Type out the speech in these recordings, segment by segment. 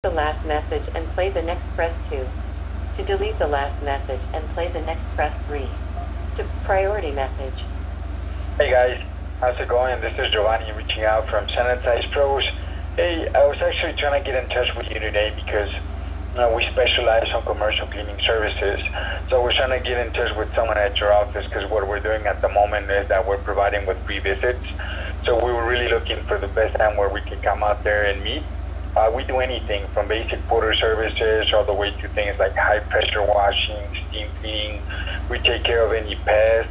the last message and play the next, press 2. To delete the last message and play the next, press 3. To priority message. Hey guys, how's it going? This is Giovanni reaching out from Sanitize Pros. Hey, I was actually trying to get in touch with you today because we specialize on commercial cleaning services. So we're trying to get in touch with someone at your office because what we're doing at the moment is that we're providing with free visits. So we were really looking for the best time where we can come out there and meet. We do anything from basic porter services all the way to things like high pressure washing, steam cleaning. We take care of any pests.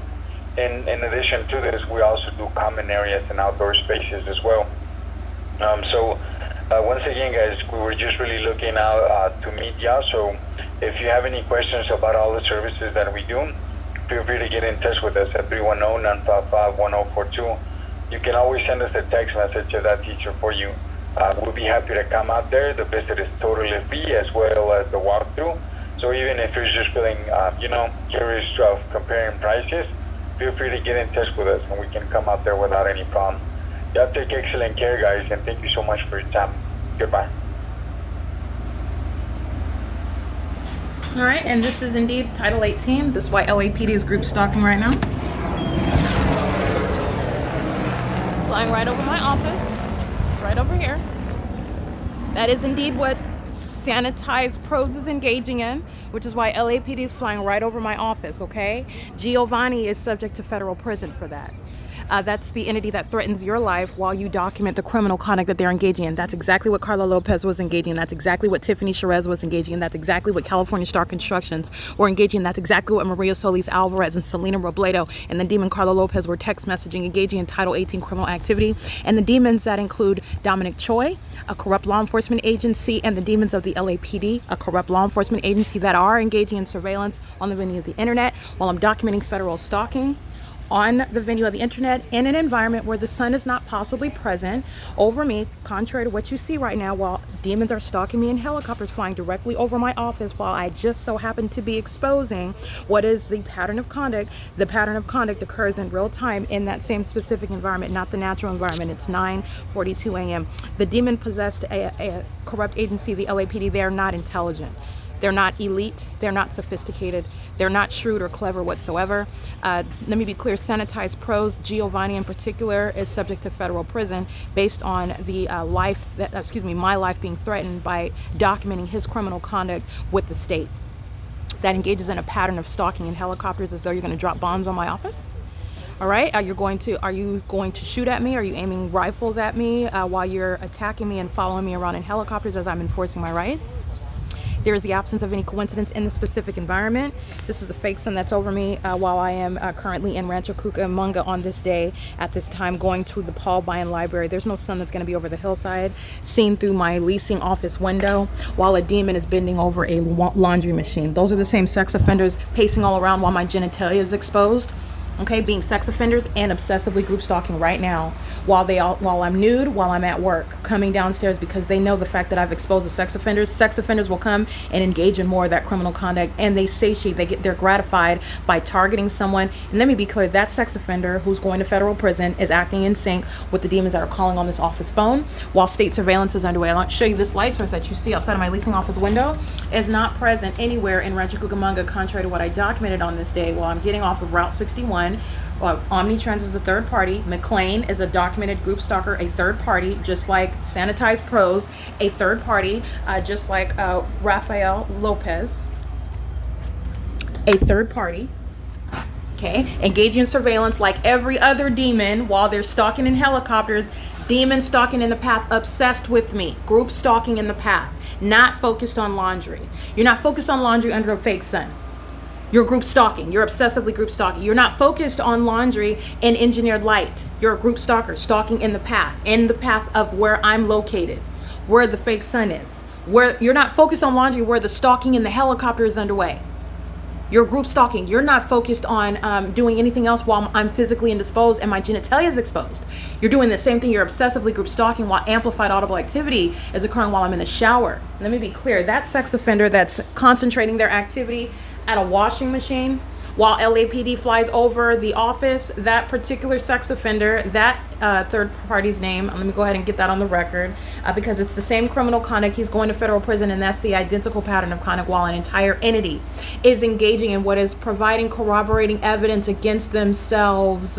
And in addition to this, we also do common areas and outdoor spaces as well. Once again, guys, we were just really looking out to meet y'all. So if you have any questions about all the services that we do, feel free to get in touch with us at 310-955-1042. You can always send us a text message if that's easier for you. We'll be happy to come out there. The visit is totally free as well as the walkthrough. So even if you're just feeling, curious of comparing prices, feel free to get in touch with us and we can come out there without any problem. Y'all take excellent care, guys, and thank you so much for your time. Goodbye. All right, and this is indeed Title 18. This is why LAPD is group stalking right now. Flying right over my office, right over here. That is indeed what Sanitize Pros is engaging in, which is why LAPD is flying right over my office, okay? Giovanni is subject to federal prison for that. That's the entity that threatens your life while you document the criminal conduct that they're engaging in. That's exactly what Carla Lopez was engaging in. That's exactly what Tiffany Cherez was engaging in. That's exactly what California Star Constructions were engaging in. That's exactly what Maria Solis Alvarez and Selena Robledo and the demon Carla Lopez were text messaging, engaging in Title 18 criminal activity. And the demons that include Dominic Choi, a corrupt law enforcement agency, and the demons of the LAPD, a corrupt law enforcement agency that are engaging in surveillance on the venue of the internet while I'm documenting federal stalking on the venue of the internet in an environment where the sun is not possibly present over me, contrary to what you see right now, while demons are stalking me in helicopters flying directly over my office while I just so happen to be exposing what is the pattern of conduct. The pattern of conduct occurs in real time in that same specific environment, not the natural environment. It's 9:42 a.m. The demon possessed a corrupt agency, the LAPD. They are not intelligent. They're not elite, they're not sophisticated, they're not shrewd or clever whatsoever. Let me be clear, Sanitize Pros, Giovanni in particular, is subject to federal prison based on the my life being threatened by documenting his criminal conduct with the state that engages in a pattern of stalking in helicopters as though you're gonna drop bombs on my office. All right, are you going to shoot at me? Are you aiming rifles at me while you're attacking me and following me around in helicopters as I'm enforcing my rights? There is the absence of any coincidence in the specific environment. This is the fake sun that's over me while I am currently in Rancho Cucamonga on this day at this time going to the Paul Bryan Library. There's no sun that's going to be over the hillside seen through my leasing office window while a demon is bending over a laundry machine. Those are the same sex offenders pacing all around while my genitalia is exposed. Okay, being sex offenders and obsessively group stalking right now while I'm nude, while I'm at work, coming downstairs because they know the fact that I've exposed the sex offenders. Sex offenders will come and engage in more of that criminal conduct, and they satiate, they're gratified by targeting someone. And let me be clear, that sex offender who's going to federal prison is acting in sync with the demons that are calling on this office phone while state surveillance is underway. I'll show you this light source that you see outside of my leasing office window is not present anywhere in Rancho Cucamonga, contrary to what I documented on this day while I'm getting off of Route 61. Omnitrans is a third party. McLean is a documented group stalker, a third party, just like Sanitize Pros, a third party, just like Rafael Lopez, a third party. Okay, engaging in surveillance like every other demon while they're stalking in helicopters. Demon stalking in the path, obsessed with me. Group stalking in the path, not focused on laundry. You're not focused on laundry under a fake sun. You're group stalking. You're obsessively group stalking. You're not focused on laundry and engineered light. You're a group stalker, stalking in the path of where I'm located, where the fake sun is. Where you're not focused on laundry, where the stalking in the helicopter is underway. You're group stalking. You're not focused on doing anything else while I'm physically indisposed and my genitalia is exposed. You're doing the same thing. You're obsessively group stalking while amplified audible activity is occurring while I'm in the shower. Let me be clear. That sex offender that's concentrating their activity at a washing machine while LAPD flies over the office, that particular sex offender, that third party's name. Let me go ahead and get that on the record, because it's the same criminal conduct. He's going to federal prison, and that's the identical pattern of conduct, while an entire entity is engaging in what is providing corroborating evidence against themselves.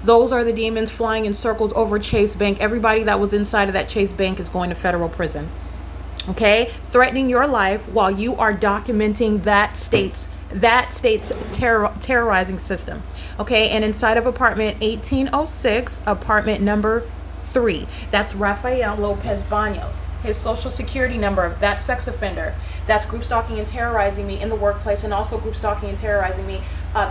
Those are the demons flying in circles over Chase Bank. Everybody that was inside of that Chase Bank is going to federal prison. Okay, threatening your life while you are documenting that state's terrorizing system. Okay, and inside of apartment 1806, apartment number 3, that's Rafael Lopez Banos. His social security number, that sex offender, that's group stalking and terrorizing me in the workplace, and also group stalking and terrorizing me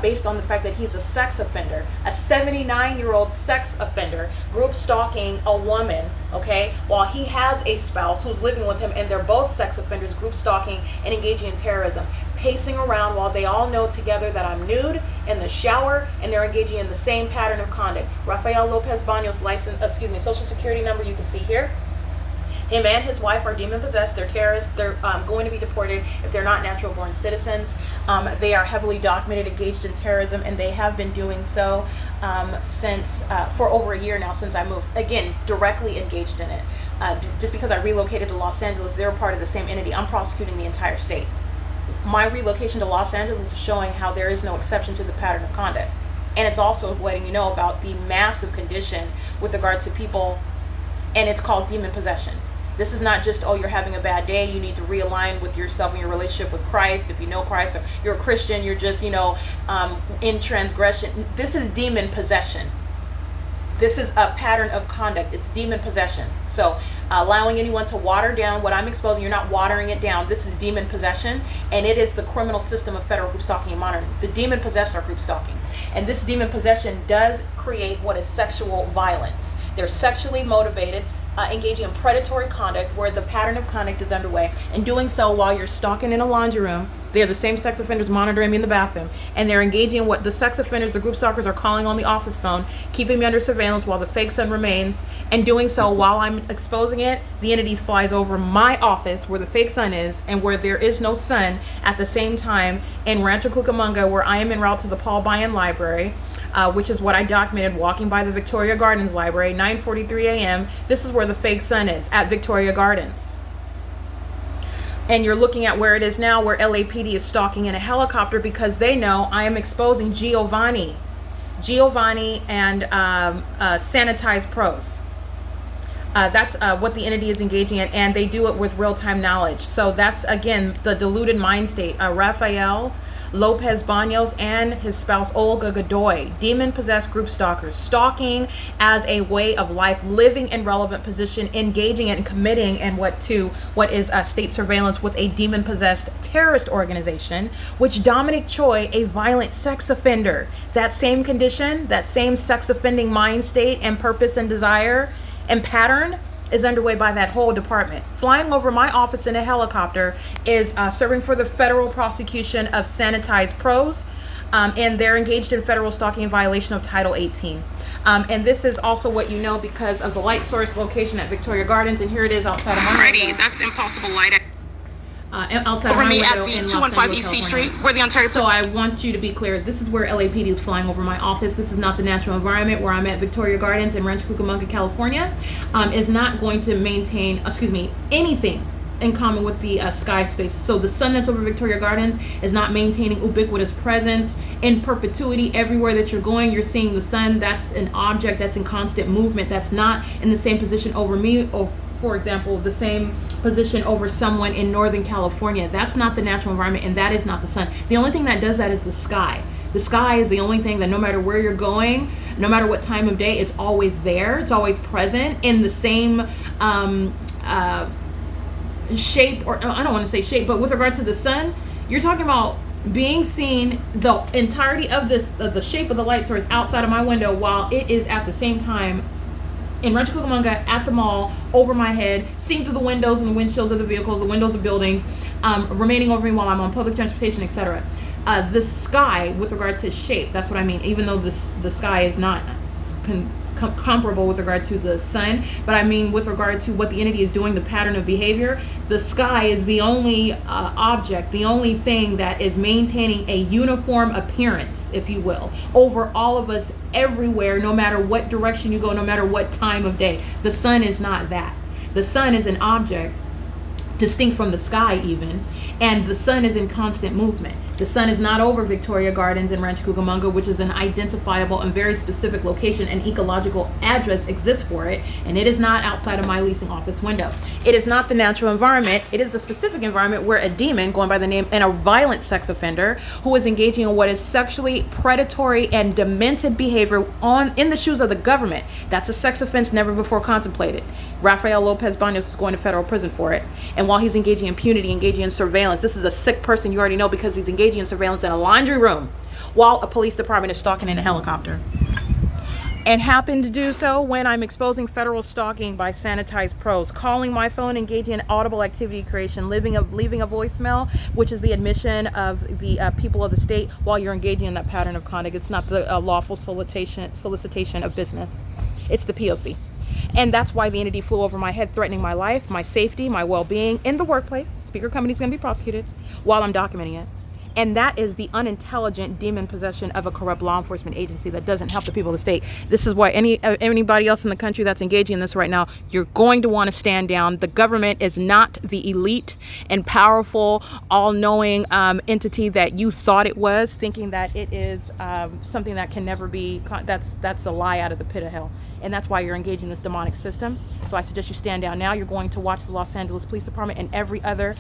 based on the fact that he's a sex offender, a 79-year-old sex offender, group stalking a woman, okay, while he has a spouse who's living with him, and they're both sex offenders, group stalking and engaging in terrorism, pacing around while they all know together that I'm nude in the shower, and they're engaging in the same pattern of conduct. Rafael Lopez Banos' social security number you can see here. Him and his wife are demon-possessed. They're terrorists. They're going to be deported if they're not natural-born citizens. They are heavily documented, engaged in terrorism, and they have been doing so since for over a year now, since I moved. Again, directly engaged in it. Just because I relocated to Los Angeles, they're part of the same entity. I'm prosecuting the entire state. My relocation to Los Angeles is showing how there is no exception to the pattern of conduct. And it's also letting you know about the massive condition with regard to people, and it's called demon possession. This is not just, oh, you're having a bad day, you need to realign with yourself and your relationship with Christ. If you know Christ, or you're a Christian, you're just, in transgression. This is demon possession. This is a pattern of conduct. It's demon possession. So allowing anyone to water down what I'm exposing, you're not watering it down. This is demon possession, and it is the criminal system of federal group stalking and monitoring. The demon possessed are group stalking. And this demon possession does create what is sexual violence. They're sexually motivated, engaging in predatory conduct where the pattern of conduct is underway, and doing so while you're stalking in a laundry room. They're the same sex offenders monitoring me in the bathroom, and they're engaging in what the sex offenders, the group stalkers, are calling on the office phone, keeping me under surveillance while the fake son remains, and doing so while I'm exposing it. The entity flies over my office where the fake son is, and where there is no son, at the same time in Rancho Cucamonga, where I am en route to the Paul Bunyan Library, which is what I documented walking by the Victoria Gardens Library, 9:43 a.m. This is where the fake son is, at Victoria Gardens. And you're looking at where it is now, where LAPD is stalking in a helicopter, because they know I am exposing Giovanni and Sanitized Pros. That's what the entity is engaging in, and they do it with real-time knowledge. So that's, again, the deluded mind state. Rafael Lopez Banos and his spouse Olga Godoy, demon-possessed group stalkers, stalking as a way of life, living in relevant position, engaging in and committing in what is state surveillance with a demon-possessed terrorist organization, which Dominic Choi, a violent sex offender, that same condition, that same sex offending mind state and purpose and desire and pattern is underway by that whole department. Flying over my office in a helicopter is serving for the federal prosecution of Sanitized Pros, and they're engaged in federal stalking in violation of Title 18. And this is also what you know because of the light source location at Victoria Gardens, and here it is outside of my window. That's impossible light. Outside Over of my me window at the in 215 Los East C Angeles, Street, California. where the Ontario. So I want you to be clear. This is where LAPD is flying over my office. This is not the natural environment where I'm at. Victoria Gardens in Rancho Cucamonga, California, is not going to maintain, anything in common with the sky space. So the sun that's over Victoria Gardens is not maintaining ubiquitous presence in perpetuity. Everywhere that you're going, you're seeing the sun. That's an object that's in constant movement. That's not in the same position over me, or for example, the same position over someone in Northern California. That's not the natural environment, and that is not the sun. The only thing that does that is the sky. The sky is the only thing that no matter where you're going, no matter what time of day, it's always there. It's always present in the same shape, or I don't want to say shape, but with regard to the sun, you're talking about being seen, the entirety of the shape of the light source outside of my window, while it is at the same time in Rancho Cucamonga at the mall over my head, seen through the windows and the windshields of the vehicles, the windows of buildings, remaining over me while I'm on public transportation, etc. The sky, with regard to shape, that's what I mean. Even though the sky is not comparable with regard to the sun, but I mean with regard to what the entity is doing, the pattern of behavior. The sky is the only object, the only thing that is maintaining a uniform appearance, if you will, over all of us everywhere, no matter what direction you go, no matter what time of day. The sun is not that. The sun is an object distinct from the sky even, and the sun is in constant movement. The sun is not over Victoria Gardens in Rancho Cucamonga, which is an identifiable and very specific location, and ecological address exists for it, and it is not outside of my leasing office window. It is not the natural environment. It is the specific environment where a demon, going by the name, and a violent sex offender who is engaging in what is sexually predatory and demented behavior in the shoes of the government. That's a sex offense never before contemplated. Rafael Lopez Banos is going to federal prison for it. And while he's engaging in impunity, engaging in surveillance, this is a sick person, you already know, because he's engaging in surveillance in a laundry room while a police department is stalking in a helicopter. And happened to do so when I'm exposing federal stalking by sanitized pros, calling my phone, engaging in audible activity creation, leaving a voicemail, which is the admission of the people of the state while you're engaging in that pattern of conduct. It's not the lawful solicitation of business. It's the P.O.C. And that's why the entity flew over my head, threatening my life, my safety, my well-being in the workplace. Speaker company is going to be prosecuted while I'm documenting it. And that is the unintelligent demon possession of a corrupt law enforcement agency that doesn't help the people of the state. This is why anybody else in the country that's engaging in this right now, you're going to want to stand down. The government is not the elite and powerful, all-knowing entity that you thought it was, thinking that it is something that can never be. That's a lie out of the pit of hell. And that's why you're engaging this demonic system. So I suggest you stand down now. You're going to watch the Los Angeles Police Department and every other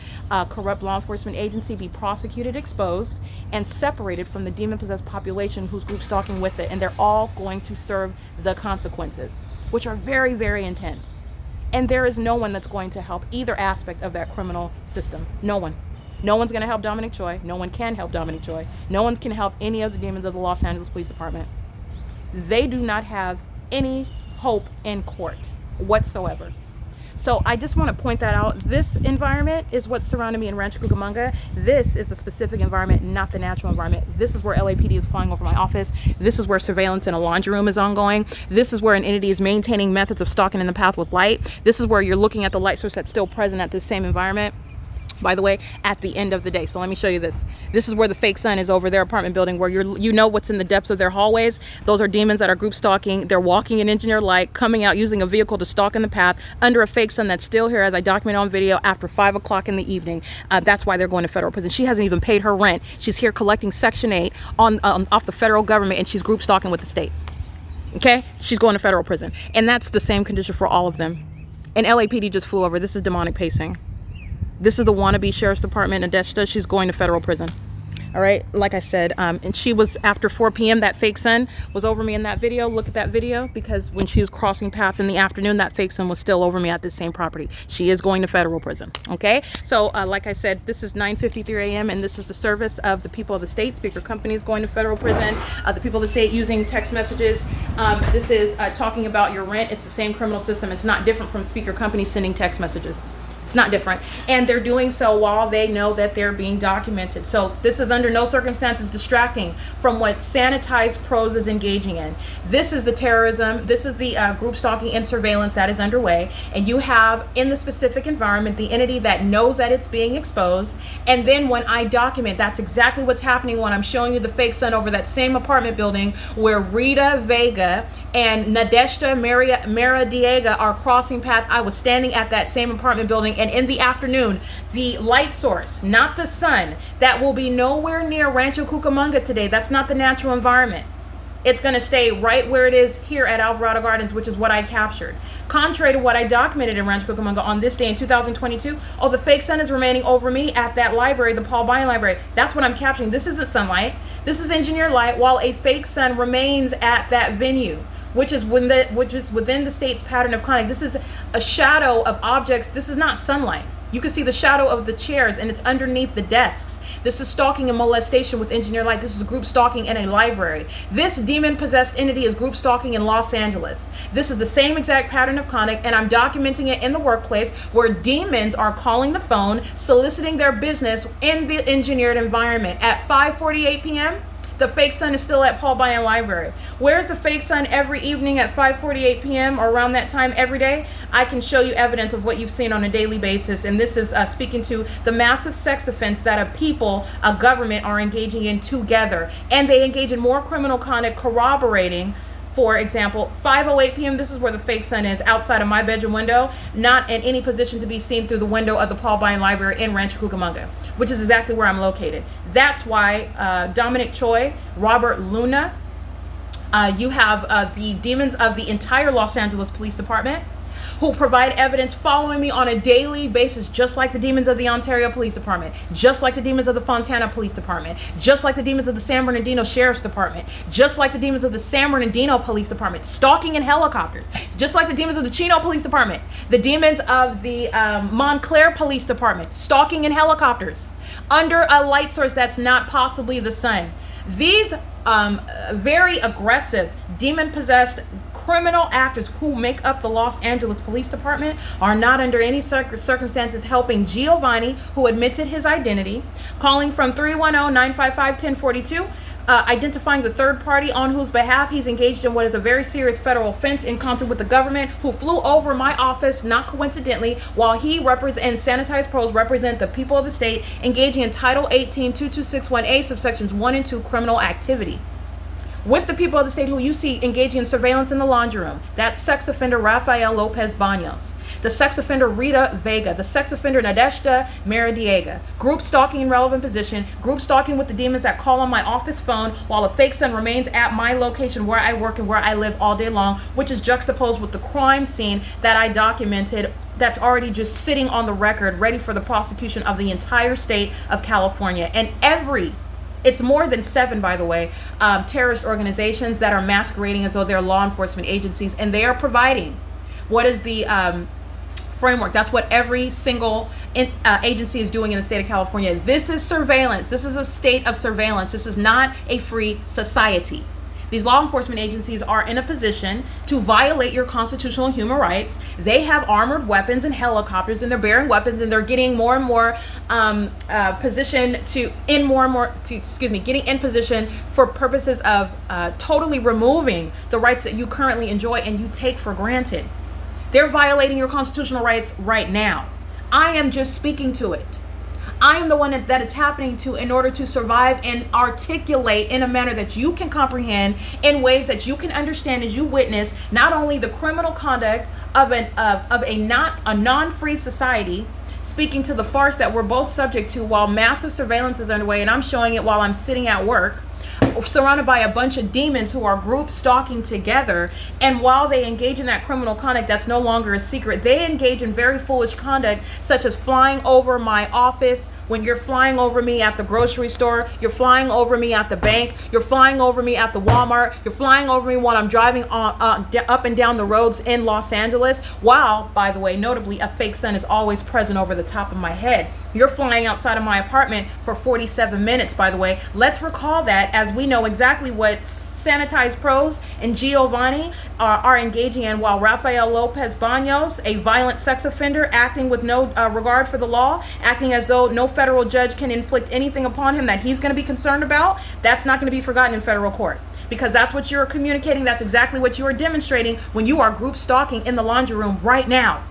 corrupt law enforcement agency be prosecuted, exposed, and separated from the demon-possessed population whose group stalking with it. And they're all going to serve the consequences, which are very, very intense. And there is no one that's going to help either aspect of that criminal system. No one. No one's going to help Dominic Choi. No one can help Dominic Choi. No one can help any of the demons of the Los Angeles Police Department. They do not have any hope in court whatsoever. So I just want to point that out. This environment is what's surrounding me in Rancho Cucamonga. This is the specific environment, not the natural environment. This is where LAPD is flying over my office. This is where surveillance in a laundry room is ongoing. This is where an entity is maintaining methods of stalking in the path with light. This is where you're looking at the light source that's still present at this same environment, by the way, at the end of the day. So let me show you this. This is where the fake sun is over their apartment building, where you know what's in the depths of their hallways. Those are demons that are group stalking. They're walking in engineered light, coming out using a vehicle to stalk in the path under a fake sun that's still here, as I document on video, after 5 o'clock in the evening. That's why they're going to federal prison. She hasn't even paid her rent. She's here collecting Section 8 off the federal government, and she's group stalking with the state. Okay? She's going to federal prison. And that's the same condition for all of them. And LAPD just flew over. This is demonic pacing. This is the wannabe sheriff's department in Adeshta. She's going to federal prison. All right, like I said, and she was after 4 p.m. That fake sun was over me in that video. Look at that video, because when she was crossing path in the afternoon, that fake sun was still over me at this same property. She is going to federal prison. Okay, so like I said, this is 9:53 a.m. and this is the service of the people of the state. Speaker company is going to federal prison. The people of the state using text messages. This is talking about your rent. It's the same criminal system. It's not different from speaker companies sending text messages. It's not different. And they're doing so while they know that they're being documented. So this is under no circumstances distracting from what sanitized pros is engaging in. This is the terrorism. This is the group stalking and surveillance that is underway. And you have in the specific environment the entity that knows that it's being exposed. And then when I document, that's exactly what's happening when I'm showing you the fake sun over that same apartment building where Rita Vega and Nadeshda Maradiega are crossing path. I was standing at that same apartment building, and in the afternoon, the light source, not the sun, that will be nowhere near Rancho Cucamonga today. That's not the natural environment. It's going to stay right where it is here at Alvarado Gardens, which is what I captured. Contrary to what I documented in Rancho Cucamonga on this day in 2022, the fake sun is remaining over me at that library, the Paul Byon Library. That's what I'm capturing. This isn't sunlight. This is engineered light, while a fake sun remains at that venue, which is within the state's pattern of conduct. This is a shadow of objects. This is not sunlight. You can see the shadow of the chairs, and it's underneath the desks. This is stalking and molestation with engineered light. This is group stalking in a library. This demon-possessed entity is group stalking in Los Angeles. This is the same exact pattern of conduct, and I'm documenting it in the workplace where demons are calling the phone, soliciting their business in the engineered environment. At 5:48 p.m., The fake sun is still at Paul Bunyan Library. Where's the fake sun every evening at 5:48 p.m. or around that time every day? I can show you evidence of what you've seen on a daily basis, and this is speaking to the massive sex offense that a government are engaging in together, and they engage in more criminal conduct corroborating. For example, 5:08 p.m., this is where the fake sun is, outside of my bedroom window, not in any position to be seen through the window of the Paul Bunyan Library in Rancho Cucamonga, which is exactly where I'm located. That's why Dominic Choi, Robert Luna, you have the demons of the entire Los Angeles Police Department, who provide evidence following me on a daily basis, just like the demons of the Ontario Police Department, just like the demons of the Fontana Police Department, just like the demons of the San Bernardino Sheriff's Department, just like the demons of the San Bernardino Police Department, stalking in helicopters, just like the demons of the Chino Police Department, the demons of the Montclair Police Department, stalking in helicopters, under a light source that's not possibly the sun. These very aggressive, demon-possessed criminal actors who make up the Los Angeles Police Department are not under any circumstances helping Giovanni, who admitted his identity, calling from 310-955-1042, identifying the third party on whose behalf he's engaged in what is a very serious federal offense in concert with the government, who flew over my office, not coincidentally, while he represents Sanitized Pros, represent the people of the state, engaging in Title 18, 2261A, subsections 1 and 2 criminal activity. With the people of the state who you see engaging in surveillance in the laundry room. That's sex offender Rafael Lopez Banos, the sex offender Rita Vega, the sex offender Nadeshda Maradiega, group stalking in relevant position, group stalking with the demons that call on my office phone while a fake sun remains at my location where I work and where I live all day long, which is juxtaposed with the crime scene that I documented that's already just sitting on the record, ready for the prosecution of the entire state of California. And it's more than 7, by the way, terrorist organizations that are masquerading as though they're law enforcement agencies, and they are providing what is the framework. That's what every single agency is doing in the state of California. This is surveillance. This is a state of surveillance. This is not a free society. These law enforcement agencies are in a position to violate your constitutional human rights. They have armored weapons and helicopters, and they're bearing weapons, and they're getting more and more getting in position for purposes of totally removing the rights that you currently enjoy and you take for granted. They're violating your constitutional rights right now. I am just speaking to it. I am the one that it's happening to in order to survive and articulate in a manner that you can comprehend, in ways that you can understand as you witness not only the criminal conduct of a non-free society, speaking to the farce that we're both subject to while massive surveillance is underway, and I'm showing it while I'm sitting at work, surrounded by a bunch of demons who are group stalking together. And while they engage in that criminal conduct that's no longer a secret, they engage in very foolish conduct, such as flying over my office when you're flying over me at the grocery store, you're flying over me at the bank, you're flying over me at the Walmart, you're flying over me while I'm driving up and down the roads in Los Angeles, while, by the way, notably, a fake sun is always present over the top of my head. You're flying outside of my apartment for 47 minutes, by the way. Let's recall that, as we know exactly what Sanitized Pros and Giovanni are engaging in, while Rafael Lopez Banos, a violent sex offender, acting with no regard for the law, acting as though no federal judge can inflict anything upon him that he's going to be concerned about. That's not going to be forgotten in federal court, because that's what you're communicating. That's exactly what you are demonstrating when you are group stalking in the laundry room right now.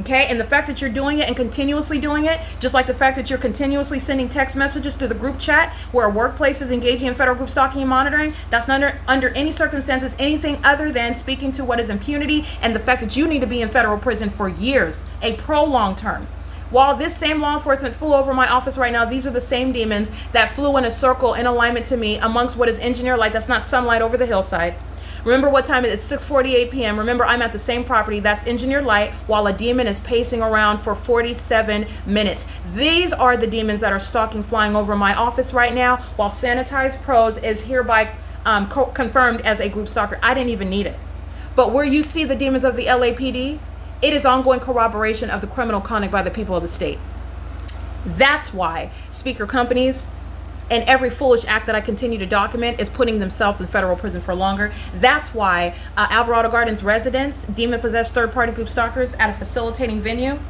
Okay, and the fact that you're doing it and continuously doing it, just like the fact that you're continuously sending text messages to the group chat where a workplace is engaging in federal group stalking and monitoring, that's not under any circumstances anything other than speaking to what is impunity and the fact that you need to be in federal prison for years, a prolonged term. While this same law enforcement flew over my office right now, these are the same demons that flew in a circle in alignment to me amongst what is engineer light. That's not sunlight over the hillside. Remember what time it is? It's 6:48 p.m. Remember, I'm at the same property. That's engineered light, while a demon is pacing around for 47 minutes. These are the demons that are stalking, flying over my office right now, while Sanitized Pros is hereby confirmed as a group stalker. I didn't even need it. But where you see the demons of the LAPD, it is ongoing corroboration of the criminal conduct by the people of the state. That's why speaker companies and every foolish act that I continue to document is putting themselves in federal prison for longer. That's why Alvarado Gardens residents, demon-possessed third-party group stalkers at a facilitating venue,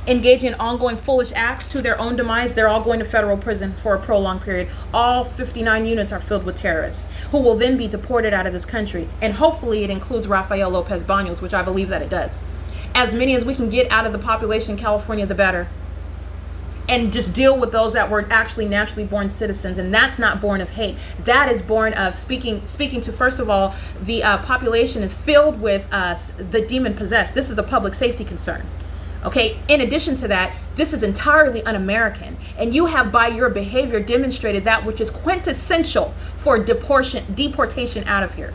engaging in ongoing foolish acts to their own demise, they're all going to federal prison for a prolonged period. All 59 units are filled with terrorists who will then be deported out of this country. And hopefully it includes Rafael Lopez Baños, which I believe that it does. As many as we can get out of the population in California, the better. And just deal with those that were actually naturally born citizens. And that's not born of hate. That is born of speaking to, first of all, the population is filled with the demon possessed. This is a public safety concern. Okay, in addition to that, this is entirely un-American, and you have by your behavior demonstrated that which is quintessential for deportation out of here.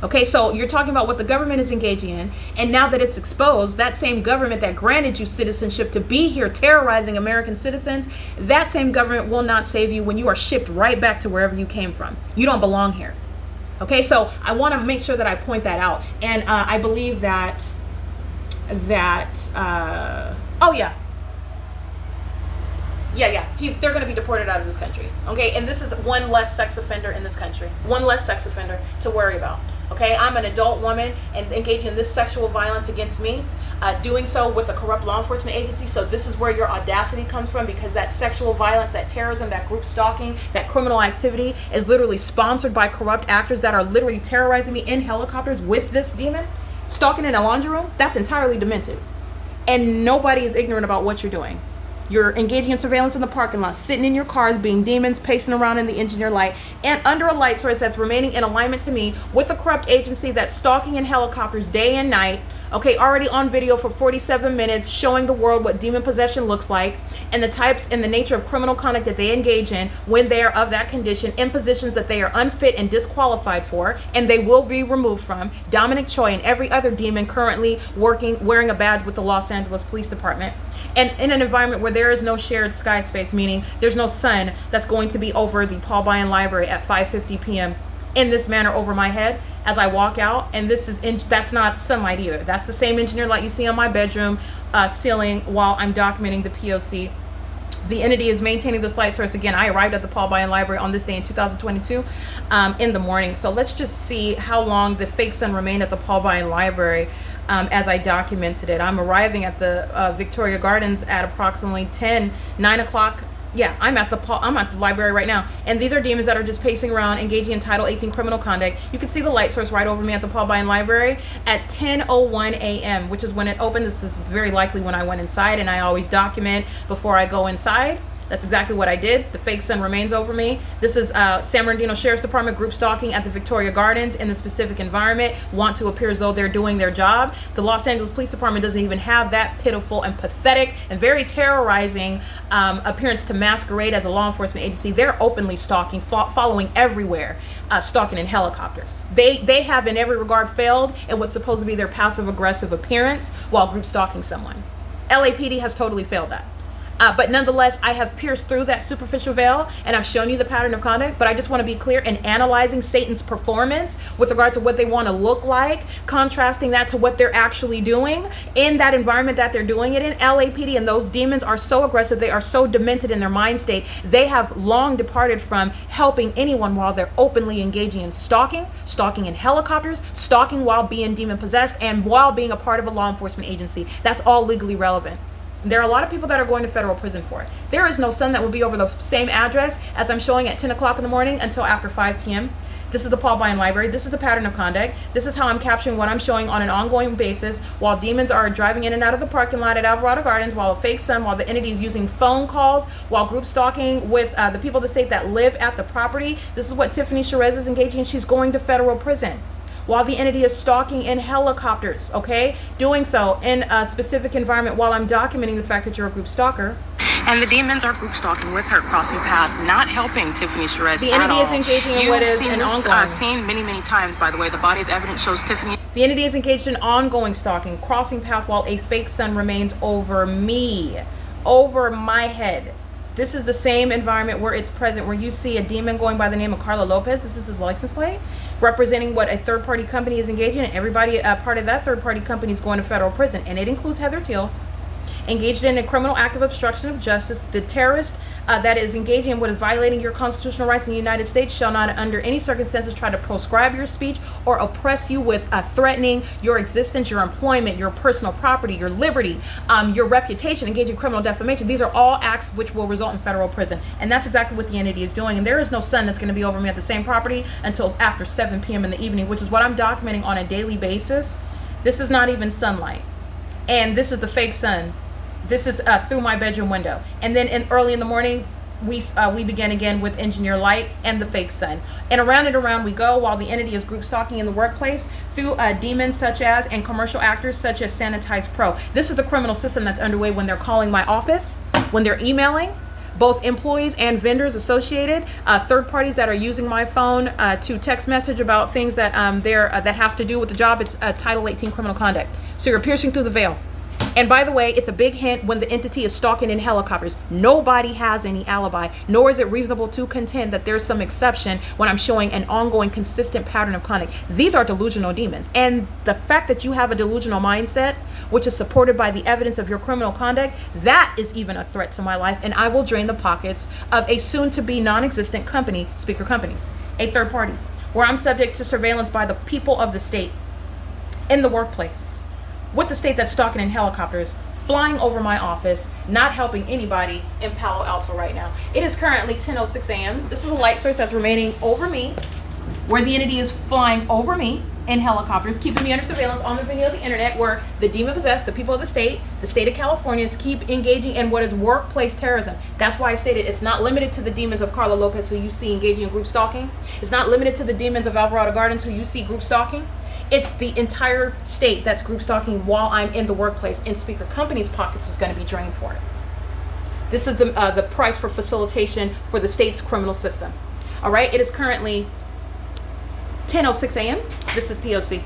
Okay, so you're talking about what the government is engaging in, and now that it's exposed, that same government that granted you citizenship to be here terrorizing American citizens, that same government will not save you when you are shipped right back to wherever you came from. You don't belong here. Okay, so I want to make sure that I point that out, and I believe that oh yeah, they're going to be deported out of this country. Okay, and this is one less sex offender in this country, one less sex offender to worry about. Okay, I'm an adult woman and engaging in this sexual violence against me, doing so with a corrupt law enforcement agency. So this is where your audacity comes from, because that sexual violence, that terrorism, that group stalking, that criminal activity is literally sponsored by corrupt actors that are literally terrorizing me in helicopters with this demon. Stalking in a laundry room, that's entirely demented. And nobody is ignorant about what you're doing. You're engaging in surveillance in the parking lot, sitting in your cars, being demons, pacing around in the engineer light, and under a light source that's remaining in alignment to me with a corrupt agency that's stalking in helicopters day and night. Okay, already on video for 47 minutes, showing the world what demon possession looks like and the types and the nature of criminal conduct that they engage in when they are of that condition, in positions that they are unfit and disqualified for, and they will be removed from. Dominic Choi and every other demon currently working, wearing a badge with the Los Angeles Police Department. And in an environment where there is no shared sky space, meaning there's no sun that's going to be over the Paul Bunyan Library at 5:50 p.m. in this manner over my head as I walk out. And this is that's not sunlight either. That's the same engineer light you see on my bedroom ceiling while I'm documenting the P.O.C. The entity is maintaining this light source. Again, I arrived at the Paul Bunyan Library on this day in 2022 in the morning. So let's just see how long the fake sun remained at the Paul Bunyan Library as I documented it. I'm arriving at the Victoria Gardens at approximately 9 o'clock. Yeah, I'm at the library right now, and these are demons that are just pacing around, engaging in Title 18 criminal conduct. You can see the light source right over me at the Paul Bunyan Library at 10:01 a.m., which is when it opened. This is very likely when I went inside, and I always document before I go inside. That's exactly what I did. The fake sun remains over me. This is San Bernardino Sheriff's Department group stalking at the Victoria Gardens in the specific environment, want to appear as though they're doing their job. The Los Angeles Police Department doesn't even have that pitiful and pathetic and very terrorizing appearance to masquerade as a law enforcement agency. They're openly stalking, following everywhere, stalking in helicopters. They have in every regard failed in what's supposed to be their passive aggressive appearance while group stalking someone. LAPD has totally failed that. But nonetheless, I have pierced through that superficial veil and I've shown you the pattern of conduct. But I just want to be clear in analyzing Satan's performance with regard to what they want to look like, contrasting that to what they're actually doing in that environment that they're doing it in. LAPD and those demons are so aggressive. They are so demented in their mind state. They have long departed from helping anyone while they're openly engaging in stalking in helicopters, stalking while being demon possessed, and while being a part of a law enforcement agency. That's all legally relevant. There are a lot of people that are going to federal prison for it. There is no sun that will be over the same address as I'm showing at 10 o'clock in the morning until after 5 p.m. This is the Paul Bunyan Library. This is the pattern of conduct. This is how I'm capturing what I'm showing on an ongoing basis while demons are driving in and out of the parking lot at Alvarado Gardens, while a fake sun, while the entity is using phone calls, while group stalking with the people of the state that live at the property. This is what Tiffany Sherez is engaging in. She's going to federal prison while the entity is stalking in helicopters, okay? Doing so in a specific environment while I'm documenting the fact that you're a group stalker. And the demons are group stalking with her, crossing path, not helping Tiffany Sherez The at entity all. is engaging in what is an ongoing. You've seen many, many times, by the way. The body of evidence shows Tiffany. The entity is engaged in ongoing stalking, crossing path while a fake sun remains over me, over my head. This is the same environment where it's present, where you see a demon going by the name of Carla Lopez. This is his license plate, representing what a third-party company is engaging in. Everybody part of that third-party company is going to federal prison, and it includes Heather Teal. engaged in a criminal act of obstruction of justice. The terrorist that is engaging in what is violating your constitutional rights in the United States shall not under any circumstances try to proscribe your speech or oppress you with threatening your existence, your employment, your personal property, your liberty, your reputation, engage in criminal defamation. These are all acts which will result in federal prison. And that's exactly what the entity is doing. And there is no sun that's going to be over me at the same property until after 7 p.m. in the evening, which is what I'm documenting on a daily basis. This is not even sunlight. And this is the fake sun. This is through my bedroom window. And then early in the morning, we begin again with engineer light and the fake sun. And around we go while the entity is group stalking in the workplace through demons such as and commercial actors such as Sanitize Pro. This is the criminal system that's underway when they're calling my office, when they're emailing, both employees and vendors associated, third parties that are using my phone to text message about things that that have to do with the job. It's Title 18 criminal conduct. So you're piercing through the veil. And by the way, it's a big hint when the entity is stalking in helicopters. Nobody has any alibi, nor is it reasonable to contend that there's some exception when I'm showing an ongoing consistent pattern of conduct. These are delusional demons. And the fact that you have a delusional mindset, which is supported by the evidence of your criminal conduct, that is even a threat to my life. And I will drain the pockets of a soon-to-be non-existent company, speaker companies, a third party, where I'm subject to surveillance by the people of the state in the workplace, with the state that's stalking in helicopters, flying over my office, not helping anybody in Palo Alto right now. It is currently 10:06 a.m. This is a light source that's remaining over me, where the entity is flying over me in helicopters, keeping me under surveillance on the video of the internet, where the demon-possessed, the people of the state of California, keep engaging in what is workplace terrorism. That's why I stated it's not limited to the demons of Carla Lopez, who you see engaging in group stalking. It's not limited to the demons of Alvarado Gardens, who you see group stalking. It's the entire state that's group stalking while I'm in the workplace, and speaker companies' pockets is going to be drained for it. This is the price for facilitation for the state's criminal system. All right, it is currently 10:06 a.m. This is P.O.C.